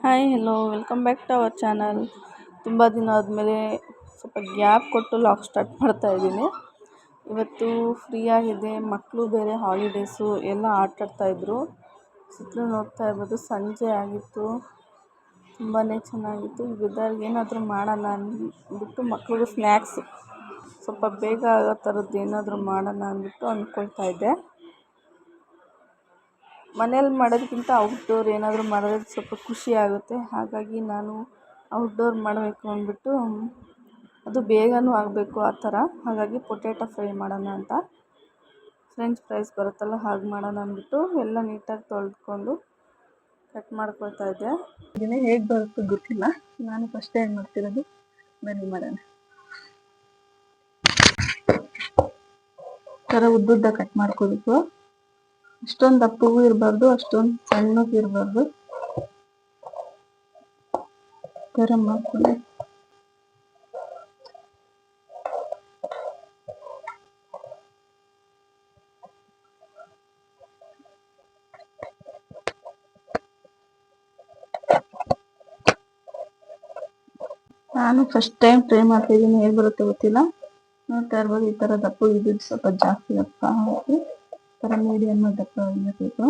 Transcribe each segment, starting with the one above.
Hi hello welcome back to our channel. ತುಂಬ ದಿನ ಆದಮೇಲೆ ಸ್ವಲ್ಪ ಗ್ಯಾಪ್ ಕೊಟ್ಟು ಲಾಗ್ ಸ್ಟಾರ್ಟ್ ಮಾಡ್ತಾಯಿದ್ದೀನಿ. ಇವತ್ತು ಫ್ರೀ ಆಗಿದೆ, ಮಕ್ಕಳು ಬೇರೆ ಹಾಲಿಡೇಸು ಎಲ್ಲ ಆಟಾಡ್ತಾಯಿದ್ರು. ಸುತ್ತಲೂ ನೋಡ್ತಾ ಇರ್ಬೋದು, ಸಂಜೆ ಆಗಿತ್ತು, ತುಂಬಾ ಚೆನ್ನಾಗಿತ್ತು. ಈ ವೆದರ್ಗೆ ಏನಾದರೂ ಮಾಡೋಣ ಅಂದ್ಬಿಟ್ಟು ಮಕ್ಳಿಗೂ ಸ್ನ್ಯಾಕ್ಸ್ ಸ್ವಲ್ಪ ಬೇಗ ಆಗೋ ಥರದ್ದು ಏನಾದರೂ ಮಾಡೋಣ ಅಂದ್ಬಿಟ್ಟು ಅಂದ್ಕೊಳ್ತಾ ಇದ್ದೆ. ಮನೇಲಿ ಮಾಡೋದಕ್ಕಿಂತ ಔಟ್ಡೋರ್ ಏನಾದರೂ ಮಾಡಿದ್ರೆ ಸ್ವಲ್ಪ ಖುಷಿ ಆಗುತ್ತೆ. ಹಾಗಾಗಿ ನಾನು ಔಟ್ಡೋರ್ ಮಾಡಬೇಕು ಅಂದ್ಬಿಟ್ಟು, ಅದು ಬೇಗನೂ ಆಗಬೇಕು ಆ ಥರ. ಹಾಗಾಗಿ ಪೊಟ್ಯಾಟೊ ಫ್ರೈ ಮಾಡೋಣ ಅಂತ, ಫ್ರೆಂಚ್ ಫ್ರೈಸ್ ಬರುತ್ತಲ್ಲ ಹಾಗೆ ಮಾಡೋಣ ಅಂದ್ಬಿಟ್ಟು ಎಲ್ಲ ನೀಟಾಗಿ ತೊಳೆದುಕೊಂಡು ಕಟ್ ಮಾಡ್ಕೊಳ್ತಾ ಇದ್ದೆ. ಇದನ್ನೇ ಹೇಗೆ ಬರುತ್ತೆ ಗೊತ್ತಿಲ್ಲ, ನಾನು ಫಸ್ಟ್ ಟೈಮ್ ಮಾಡ್ತಿರೋದು. ಬನ್ನಿ ಮಾಡೋಣ. ಥರ ಉದ್ದುದ್ದ ಕಟ್ ಮಾಡ್ಕೋಬೇಕು. ಅಷ್ಟೊಂದು ದಪ್ಪಗೂ ಇರಬಾರ್ದು, ಅಷ್ಟೊಂದು ಸಣ್ಣಗೂ ಇರಬಾರ್ದು. ಗರಂ ಮಾಡ್ಕೊಳ್ಳಿ. ನಾನು ಫಸ್ಟ್ ಟೈಮ್ ಟ್ರೈ ಮಾಡ್ತಾಯಿದ್ದೀನಿ, ಹೇಗೆ ಬರುತ್ತೆ ಗೊತ್ತಿಲ್ಲ. ನೋಡ್ತಾ ಇರ್ಬೋದು, ಈ ಥರ ದಪ್ಪ ಇದ್ದಿದ್ದು ಸ್ವಲ್ಪ ಜಾಸ್ತಿ ದಪ್ಪ ಹಾಕಿ, ಥರ ಮೀಡಿಯಮ್ ದಪ್ಪ ಇರಬೇಕು.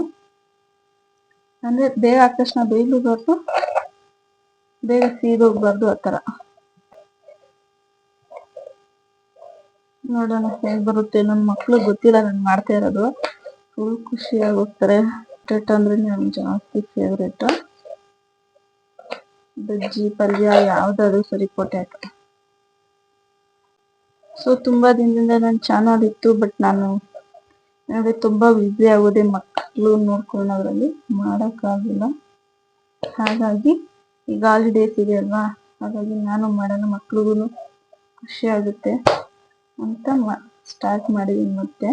ಅಂದರೆ ಬೇಗ ಆದ ತಕ್ಷಣ ಬೇಯಲೂಬಾರ್ದು, ಬೇಗ ಸೀದೋಗ್ಬಾರ್ದು, ಆ ಥರ. ನೋಡೋಣ ಹೇಗೆ ಬರುತ್ತೆ. ನನ್ನ ಮಕ್ಳು ಗೊತ್ತಿಲ್ಲ ನಾನು ಮಾಡ್ತಾ ಇರೋದು, ಫುಲ್ ಖುಷಿಯಾಗಿ ಹೋಗ್ತಾರೆ. ಪೊಟ್ಯಾಟೊ ಅಂದ್ರೆ ನಮ್ಗೆ ಜಾಸ್ತಿ ಫೇವ್ರೇಟು. ಬಜ್ಜಿ ಪಲ್ಯ ಯಾವುದಾದ್ರೂ ಸರಿ ಪೊಟ್ಯಾಟೊ. ಸೊ ತುಂಬ ದಿನದಿಂದ ನನ್ನ ಚಾನಲ್ ಇತ್ತು, ಬಟ್ ನಾನು ತುಂಬ ಬ್ಯುಸಿ ಆಗೋದೆ ಮಕ್ಕಳು ನೋಡ್ಕೊಳ್ಳೋದ್ರಲ್ಲಿ, ಮಾಡೋಕ್ಕಾಗಿಲ್ಲ. ಹಾಗಾಗಿ ಈಗ ಹಾಲಿಡೇಸ್ ಇದೆ ಅಲ್ವಾ, ಹಾಗಾಗಿ ನಾನು ಮಾಡೋಣ, ಮಕ್ಳಿಗೂ ಖುಷಿ ಆಗುತ್ತೆ ಅಂತ ಸ್ಟಾರ್ಟ್ ಮಾಡಿದ್ದೀನಿ. ಮತ್ತೆ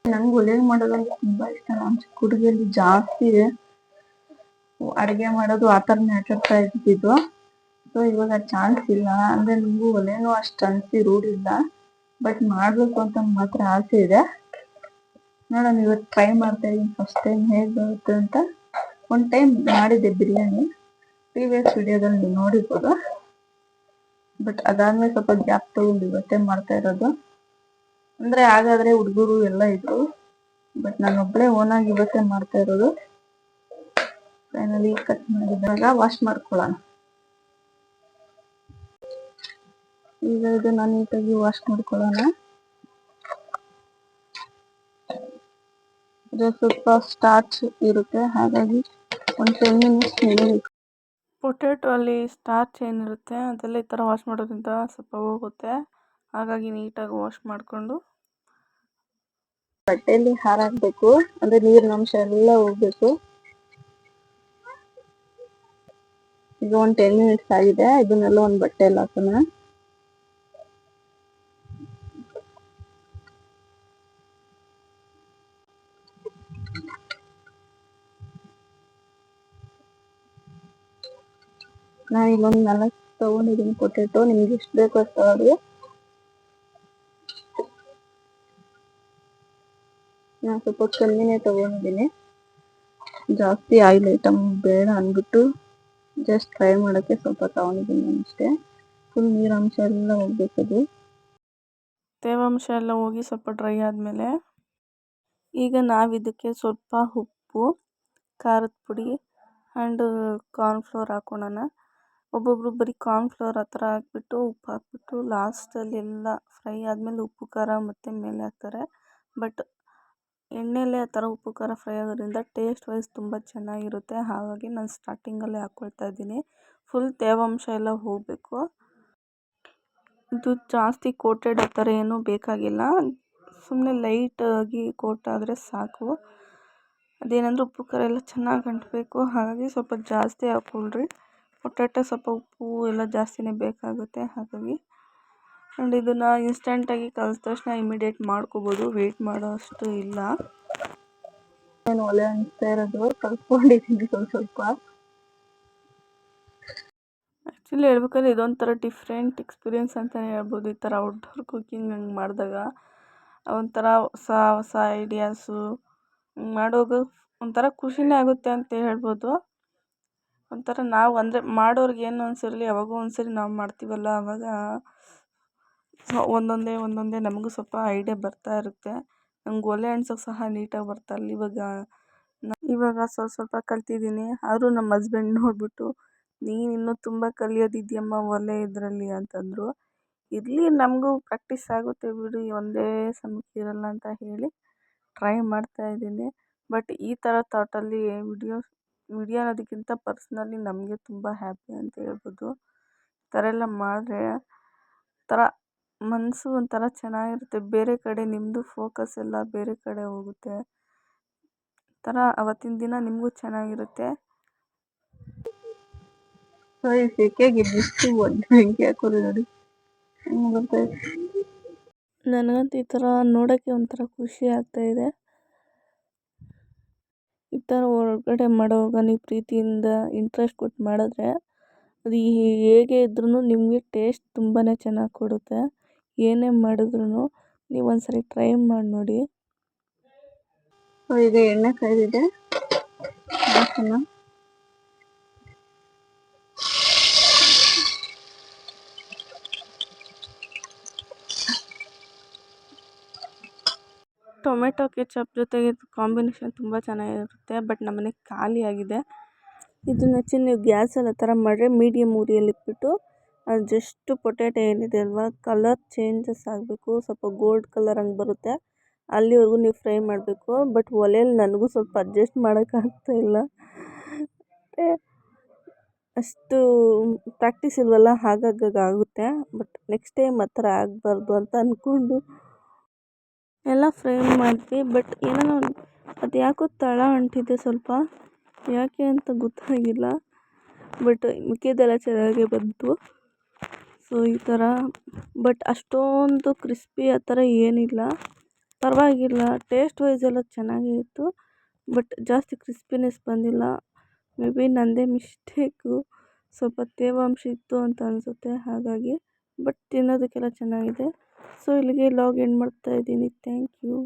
ನಂಗೆ ಒಲೆಗೆ ಮಾಡೋದಂದ್ರೆ ತುಂಬ ಇಷ್ಟ. ನಾನು ಚಿಕ್ಕ ಹುಡುಗಿಯಲ್ಲಿ ಜಾಸ್ತಿ ಅಡುಗೆ ಮಾಡೋದು ಆ ಥರನೇ ಆಟಾಡ್ತಾ ಇದ್ದಿದ್ದು. ಸೊ ಇವಾಗ ಚಾನ್ಸ್ ಇಲ್ಲ, ಅಂದರೆ ನನಗೂ ಒಲೆನೂ ಅಷ್ಟು ಅನಿಸಿ ರೂಢಿಲ್ಲ, ಬಟ್ ಮಾಡಬೇಕು ಅಂತ ಮಾತ್ರ ಆಸೆ ಇದೆ. ನೋಡೋಣ, ಇವತ್ತು ಟ್ರೈ ಮಾಡ್ತಾ ಇದ್ದೀನಿ ಫಸ್ಟ್ ಟೈಮ್ ಹೇಗೆ ಬರುತ್ತೆ ಅಂತ. ಒಂದು ಟೈಮ್ ಮಾಡಿದ್ದೆ ಬಿರಿಯಾನಿ, ಪ್ರೀವಿಯಸ್ ವಿಡಿಯೋದಲ್ಲಿ ನೀವು ನೋಡಿರ್ಬೋದು. ಬಟ್ ಅದಾದ್ಮೇಲೆ ಸ್ವಲ್ಪ ಗ್ಯಾಪ್ ತಗೊಂಡು ಇವತ್ತೇ ಮಾಡ್ತಾ ಇರೋದು. ಅಂದರೆ ಹಾಗಾದರೆ ಹುಡುಗರು ಎಲ್ಲ ಇದ್ರು, ಬಟ್ ನಾನು ಒಬ್ಬಳೇ ಓನಾಗಿ ಇವತ್ತೇ ಮಾಡ್ತಾ ಇರೋದು. ಫೈನಲಿ ಕಟ್ ಮಾಡಿದಾಗ ವಾಶ್ ಮಾಡ್ಕೊಳ್ಳೋಣ. ಈಗ ಇದನ್ನ ನೀಟಾಗಿ ವಾಶ್ ಮಾಡ್ಕೊಳ್ಳೋಣ. ಇದು ಸ್ವಲ್ಪ ಸ್ಟಾರ್ಚ್ ಇರುತ್ತೆ, ಹಾಗಾಗಿ ಒಂದು 10 ಮಿನಿಟ್ಸ್ ನೆನೆಬೇಕು. ಪೊಟ್ಯಾಟೊ ಅಲ್ಲಿ ಸ್ಟಾರ್ಚ್ ಏನಿರುತ್ತೆ ಅದೆಲ್ಲ ಈ ಥರ ವಾಶ್ ಮಾಡೋದ್ರಿಂದ ಸ್ವಲ್ಪ ಹೋಗುತ್ತೆ. ಹಾಗಾಗಿ ನೀಟಾಗಿ ವಾಶ್ ಮಾಡಿಕೊಂಡು ಬಟ್ಟೆಯಲ್ಲಿ ಹಾರಾಕಬೇಕು, ಅಂದರೆ ನೀರಿನ ಅಂಶ ಎಲ್ಲ ಹೋಗ್ಬೇಕು. ಈಗ ಒಂದು 10 ಮಿನಿಟ್ಸ್ ಆಗಿದೆ, ಇದನ್ನೆಲ್ಲ ಒಂದು ಬಟ್ಟೆಯಲ್ಲಿ ಹಾಕೋಣ. ನಾನು ಇಲ್ಲೊಂದು 4 ತಗೊಂಡಿದ್ದೀನಿ ಪೊಟ್ಯಾಟೊ, ನಿಮ್ಗೆ ಎಷ್ಟು ಬೇಕೋ ಅಷ್ಟು ತಗೊಳ್ಳಿ. ನಾನು ಸ್ವಲ್ಪ ಕಮ್ಮಿನೇ ತಗೊಂಡಿದ್ದೀನಿ, ಜಾಸ್ತಿ ಆಯಿಲ್ ಐಟಮ್ ಬೇಡ ಅಂದ್ಬಿಟ್ಟು ಜಸ್ಟ್ ಫ್ರೈ ಮಾಡೋಕ್ಕೆ ಸ್ವಲ್ಪ ತಗೊಂಡಿದ್ದೀನಿ ಅಷ್ಟೇ. ಫುಲ್ ನೀರಂಶ ಎಲ್ಲ ಹೋಗ್ಬೇಕದು, ತೇವಾಂಶ ಎಲ್ಲ ಹೋಗಿ ಸ್ವಲ್ಪ ಡ್ರೈ ಆದಮೇಲೆ ಈಗ ನಾವಿದಕ್ಕೆ ಸ್ವಲ್ಪ ಉಪ್ಪು, ಖಾರದ ಪುಡಿ ಆ್ಯಂಡ್ ಕಾರ್ನ್ಫ್ಲೋರ್ ಹಾಕೋಣ. ಒಬ್ಬೊಬ್ರು ಬರೀ ಕಾರ್ನ್ಫ್ಲೋರ್ ಆ ಥರ ಹಾಕ್ಬಿಟ್ಟು ಉಪ್ಪು ಹಾಕ್ಬಿಟ್ಟು ಲಾಸ್ಟಲ್ಲಿ ಎಲ್ಲ ಫ್ರೈ ಆದಮೇಲೆ ಉಪ್ಪು ಖಾರ ಮತ್ತು ಮೇಲೆ ಹಾಕ್ತಾರೆ. ಬಟ್ ಎಣ್ಣೆಲೆ ಆ ಥರ ಉಪ್ಪು ಖಾರ ಫ್ರೈ ಆಗೋದ್ರಿಂದ ಟೇಸ್ಟ್ ವೈಸ್ ತುಂಬ ಚೆನ್ನಾಗಿರುತ್ತೆ. ಹಾಗಾಗಿ ನಾನು ಸ್ಟಾರ್ಟಿಂಗಲ್ಲೇ ಹಾಕ್ಕೊಳ್ತಾ ಇದ್ದೀನಿ. ಫುಲ್ ತೇವಾಂಶ ಎಲ್ಲ ಹೋಗಬೇಕು. ಇದು ಜಾಸ್ತಿ ಕೋಟೆಡ್ ಆ ಥರ ಏನೂ ಬೇಕಾಗಿಲ್ಲ, ಸುಮ್ಮನೆ ಲೈಟಾಗಿ ಕೋಟ್ ಆದರೆ ಸಾಕು. ಅದೇನಂದ್ರೆ ಉಪ್ಪು ಖಾರ ಎಲ್ಲ ಚೆನ್ನಾಗಿ ಅಂಟಬೇಕು, ಹಾಗಾಗಿ ಸ್ವಲ್ಪ ಜಾಸ್ತಿ ಹಾಕ್ಕೊಳ್ರಿ. ಪೊಟ್ಯಾಟೊ ಸ್ವಲ್ಪ ಉಪ್ಪು ಎಲ್ಲ ಜಾಸ್ತಿನೇ ಬೇಕಾಗುತ್ತೆ, ಹಾಗಾಗಿ. ಆ್ಯಂಡ್ ಇದನ್ನು ಇನ್ಸ್ಟೆಂಟಾಗಿ ಕಲಿತ ತಕ್ಷಣ ಇಮಿಡಿಯೇಟ್ ಮಾಡ್ಕೋಬೋದು, ವೆಯ್ಟ್ ಮಾಡೋ ಅಷ್ಟು ಇಲ್ಲ. ನಾನು ಒಲೆ ಅನಿಸ್ತಾ ಇರೋದು ಕಲ್ತ್ಕೊಂಡಿದ್ದೀನಿ ಸ್ವಲ್ಪ. ಆ್ಯಕ್ಚುಲಿ ಹೇಳ್ಬೇಕಾದ್ರೆ ಇದೊಂಥರ ಡಿಫ್ರೆಂಟ್ ಎಕ್ಸ್ಪೀರಿಯೆನ್ಸ್ ಅಂತಲೇ ಹೇಳ್ಬೋದು. ಈ ಥರ ಔಟ್ಡೋರ್ ಕುಕ್ಕಿಂಗ್ ಹಂಗೆ ಮಾಡಿದಾಗ ಒಂಥರ ಹೊಸ ಹೊಸ ಐಡಿಯಾಸು ಮಾಡುವಾಗ ಒಂಥರ ಖುಷಿನೇ ಆಗುತ್ತೆ ಅಂತ ಹೇಳ್ಬೋದು. ಒಂಥರ ನಾವು ಅಂದರೆ ಮಾಡೋರ್ಗೆ ಏನು ಅನ್ಸಿರಲಿ ಯಾವಾಗೋ ಒಂದ್ಸರಿ ನಾವು ಮಾಡ್ತೀವಲ್ಲ ಆವಾಗ ಒಂದೊಂದೇ ನಮಗೂ ಸ್ವಲ್ಪ ಐಡಿಯಾ ಬರ್ತಾ ಇರುತ್ತೆ. ನಂಗೆ ಒಲೆ ಅಂಟ್ಸೋಕೆ ಸಹ ನೀಟಾಗಿ ಬರ್ತಾಯಿಲ್ಲ ಇವಾಗ ಸ್ವಲ್ಪ ಕಲ್ತಿದ್ದೀನಿ. ಆದರೂ ನಮ್ಮ ಹಸ್ಬೆಂಡ್ ನೋಡಿಬಿಟ್ಟು ನೀನು ಇನ್ನೂ ತುಂಬ ಕಲಿಯೋದಿದೆಯಮ್ಮ ಒಲೆ ಇದರಲ್ಲಿ ಅಂತಂದರು. ಇರಲಿ ನಮಗೂ ಪ್ರಾಕ್ಟೀಸ್ ಆಗುತ್ತೆ ಬಿಡು, ಒಂದೇ ಸಮಕ್ಕೆ ಇರಲ್ಲ ಅಂತ ಹೇಳಿ ಟ್ರೈ ಮಾಡ್ತಾಯಿದ್ದೀನಿ. ಬಟ್ ಈ ಥರ ಥಾಟಲ್ಲಿ ವಿಡಿಯೋ ಅನ್ನೋದಕ್ಕಿಂತ ಪರ್ಸ್ನಲಿ ನಮಗೆ ತುಂಬ ಹ್ಯಾಪಿ ಅಂತ ಹೇಳ್ಬೋದು. ಈ ಥರ ಎಲ್ಲ ಮಾಡಿದ್ರೆ ಒಂಥರ ಮನಸ್ಸು ಒಂಥರ ಚೆನ್ನಾಗಿರುತ್ತೆ. ಬೇರೆ ಕಡೆ ನಿಮ್ಮದು ಫೋಕಸ್ ಎಲ್ಲ ಬೇರೆ ಕಡೆ ಹೋಗುತ್ತೆ. ಥರ ಅವತ್ತಿನ ದಿನ ನಿಮಗೂ ಚೆನ್ನಾಗಿರುತ್ತೆ. ನನಗಂತೂ ಈ ಥರ ನೋಡೋಕ್ಕೆ ಒಂಥರ ಖುಷಿ ಆಗ್ತಾಯಿದೆ. ಈ ಥರ ಹೊರಗಡೆ ಮಾಡುವಾಗ ನೀವು ಪ್ರೀತಿಯಿಂದ ಇಂಟ್ರೆಸ್ಟ್ ಕೊಟ್ಟು ಮಾಡಿದ್ರೆ ಅದು ಹೇಗೆ ಇದ್ರೂ ನಿಮಗೆ ಟೇಸ್ಟ್ ತುಂಬಾ ಚೆನ್ನಾಗಿ ಕೊಡುತ್ತೆ. ಏನೇ ಮಾಡಿದ್ರೂ ನೀವು ಒಂದ್ಸರಿ ಟ್ರೈ ಮಾಡಿ ನೋಡಿ. ಈಗ ಎಣ್ಣೆ ಕಾಯ್ದಿದೆ, ಟೊಮೆಟೊ ಕೆಚಪ್ ಜೊತೆಗೆ ಕಾಂಬಿನೇಷನ್ ತುಂಬ ಚೆನ್ನಾಗಿರುತ್ತೆ. ಬಟ್ ನಮ್ಮನೆಗೆ ಖಾಲಿ ಆಗಿದೆ. ಇದನ್ನ ನೀವು ಗ್ಯಾಸಲ್ಲಿ ಆ ಥರ ಮಾಡಿದ್ರೆ ಮೀಡಿಯಮ್ ಉರಿಯಲ್ಲಿ ಇಟ್ಬಿಟ್ಟು ಅದು ಜಸ್ಟ್ ಪೊಟ್ಯಾಟೊ ಏನಿದೆ ಅಲ್ವಾ ಕಲರ್ ಚೇಂಜಸ್ ಆಗಬೇಕು, ಸ್ವಲ್ಪ ಗೋಲ್ಡ್ ಕಲರ್ ಹಂಗೆ ಬರುತ್ತೆ ಅಲ್ಲಿವರೆಗೂ ನೀವು ಫ್ರೈ ಮಾಡಬೇಕು. ಬಟ್ ಒಲೆಯಲ್ಲಿ ನನಗೂ ಸ್ವಲ್ಪ ಅಡ್ಜಸ್ಟ್ ಮಾಡೋಕ್ಕಾಗ್ತಾಯಿಲ್ಲ, ಅಷ್ಟು ಪ್ರಾಕ್ಟೀಸ್ ಇಲ್ವಲ್ಲ ಹಾಗಾಗಿ ಆಗುತ್ತೆ. ಬಟ್ ನೆಕ್ಸ್ಟ್ ಟೈಮ್ ಆ ಥರ ಆಗಬಾರ್ದು ಅಂತ ಅಂದ್ಕೊಂಡು ಎಲ್ಲ ಫ್ರೈ ಮಾಡಿದ್ವಿ. ಬಟ್ ಏನೋ ಅದು ಯಾಕೋ ತಳ ಅಂಟಿದೆ ಸ್ವಲ್ಪ, ಯಾಕೆ ಅಂತ ಗೊತ್ತಾಗಿಲ್ಲ. ಬಟ್ ಮಿಕ್ಕಿದ್ದೆಲ್ಲ ಚೆನ್ನಾಗೇ ಬಂತು. ಸೊ ಈ ಥರ ಬಟ್ ಅಷ್ಟೊಂದು ಕ್ರಿಸ್ಪಿ ಆ ಥರ ಏನಿಲ್ಲ, ಪರವಾಗಿಲ್ಲ. ಟೇಸ್ಟ್ ವೈಸ್ ಎಲ್ಲ ಚೆನ್ನಾಗೇ ಇತ್ತು. ಬಟ್ ಜಾಸ್ತಿ ಕ್ರಿಸ್ಪಿನೆಸ್ ಬಂದಿಲ್ಲ. ಮೇ ಬಿ ನನ್ನದೇ ಮಿಸ್ಟೇಕು, ಸ್ವಲ್ಪ ತೇವಾಂಶ ಇತ್ತು ಅಂತ ಅನಿಸುತ್ತೆ ಹಾಗಾಗಿ. ಬಟ್ ತಿನ್ನೋದಕ್ಕೆಲ್ಲ ಚೆನ್ನಾಗಿದೆ. ಸೊ ಇಲ್ಲಿಗೆ ವ್ಲಾಗ್ ಎಂಡ್ ಮಾಡ್ತಾಯಿದ್ದೀನಿ. Thank you.